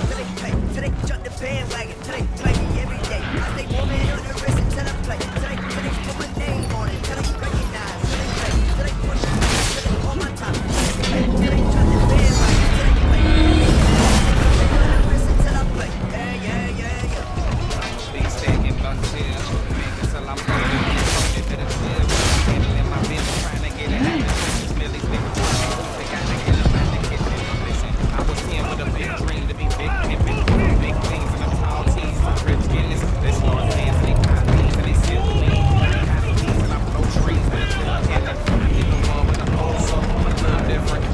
till they pay, till they jump the bandwagon, till they play me every day. I stay warming on the wrist until I play, till they put my name on it, till they recognize, till they play, till they push it, till they on my top, till they jump the bandwagon, till they play. On the wrist until I play, yeah. Big stack and blunt chill, make it till I'm burning. Something to the chill, handling my business, trying to get it out. Smelly nigga, they got to get up out the kitchen. Listen, I was 10 with a big dream to be big pimpin', big things and I'm tall tees, rich Guinness. They start dancing, they got these and they still believe. They got these and I blow trees with a little cannon. I hit the one with a old soul, a little different.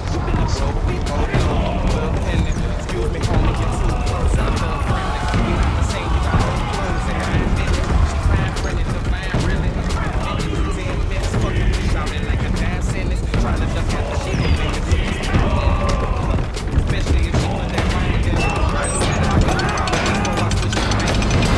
So we both know, a little pendant. Excuse me, homie, you're too close, I'm a little friendly. We not the same, you got those clothes and I admit it. She fine, printed to fine, really. I admit it, 10 minutes, fucking me, shouting like a damn sentence. Trying to duck out the shit and make it to this time. Especially if she put that right in there. I knew that I was wrong before I switched the bank.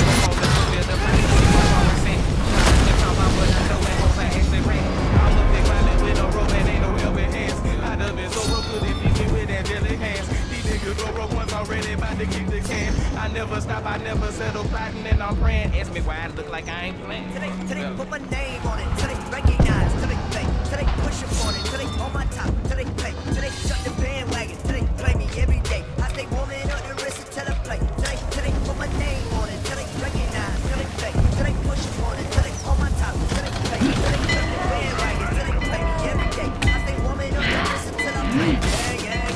I'm on the feel the money, I'm always saying. I'm talking about what I know and hope I actually ran. I'm a big violin with no rope and ain't no helping hands. I'd have been so real good if you get with that jelly hands. These niggas go broke once already, about to kick the can. I never stop, I never settle, plotting and I'm praying. Ask me why I look like I ain't playing. Till they put my name on it, till they recognize, till they play, till they push up on it, till they on my top, till they play, till they shut the bandwagon, till they play me every day. I stay warming up the wrist until I play, till they put my name on it, till they recognize, till they play, till they push up on it, till they on my top, till they play, till they shut the bandwagon, till they play me every day. I stay warming up the wrist until I play, yeah.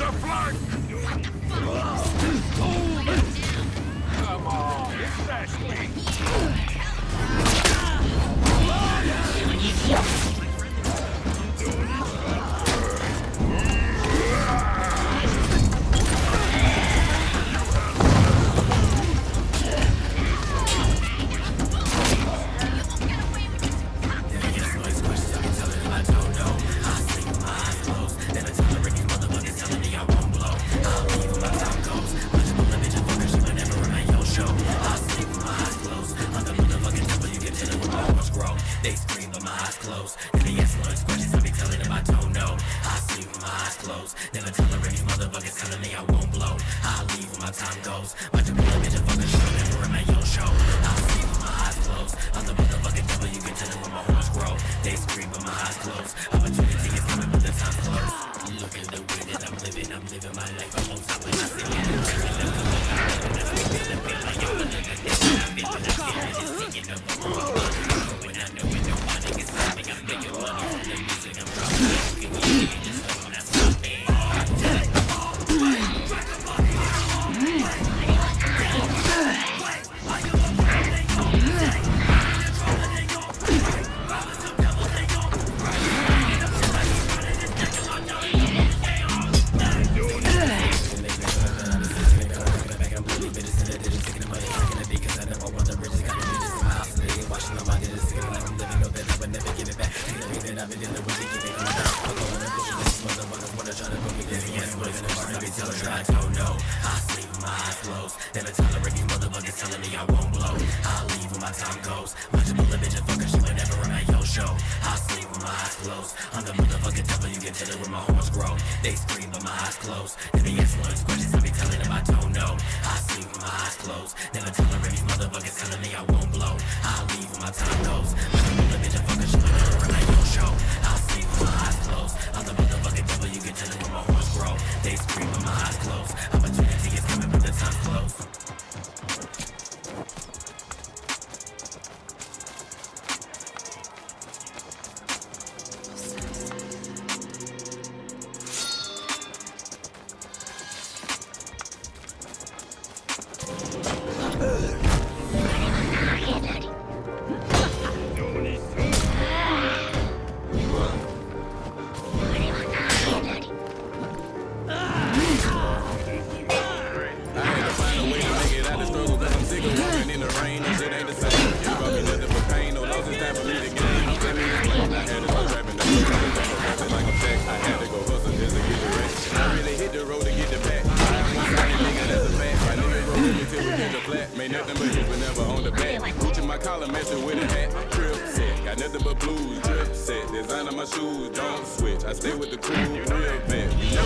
the flank! Come on, it's that sweet. They scream, but my eyes closed. And they ask all these questions, I be telling them I don't know. I sleep with my eyes closed. Never tolerate these motherfuckers telling me I won't blow. I leave when my time goes. Watch a bitch a fucking show, never in my own show. I sleep with my eyes closed. I'm the motherfucking devil, you can tell it when my horns grow. They scream, but my eyes closed. Opportunity is coming, but the time's close. Look at the way that I'm living my life. I'm on top of the I don't know. I sleep with my eyes closed. Never tolerate these motherfuckers telling me I won't blow. I leave when my time goes. Watch a bullet bitch a fucker, she would never run my yo show. I sleep with my eyes closed. I'm the motherfucking devil, you can tell it when my horns grow. They scream, but my eyes closed. And they ask all these questions, I be telling them I don't know. I sleep with my eyes closed. Never tolerate these motherfuckers telling me I won't blow. I leave when my time goes. Watch a bullet bitch a fucker, she would never run my yo show. I sleep with my eyes closed. I'm the motherfucking devil, you can tell it when my horns grow. They scream, but my eyes closed. Opportunity is coming, but the time's close. Ain't nothing but hits, but never on the back. Gucci my collar, messing with a hat. Trip set, got nothing but blues. Drip set, design on my shoes, don't switch. I stay with the cool, real vet. You know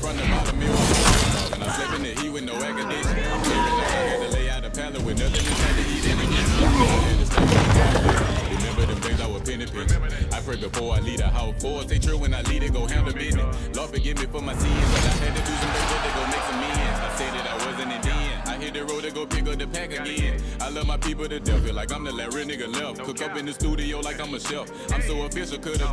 front of bottom mirror, and I'm flipping the heat with no academics. I had to lay out a pallet with nothing inside to eat in. Remember them things I was penny pinch. I pray before I lead a house. Boys say true when I lead it, go handle business. Lord forgive me for my sins, but I had to do some things to go make some ends. I said that I wasn't in the end. I hit the road to go pick up the pack again. I love my people to death, feel like I'm the last real nigga left. Cook up in the studio like I'm a chef. I'm so official, could've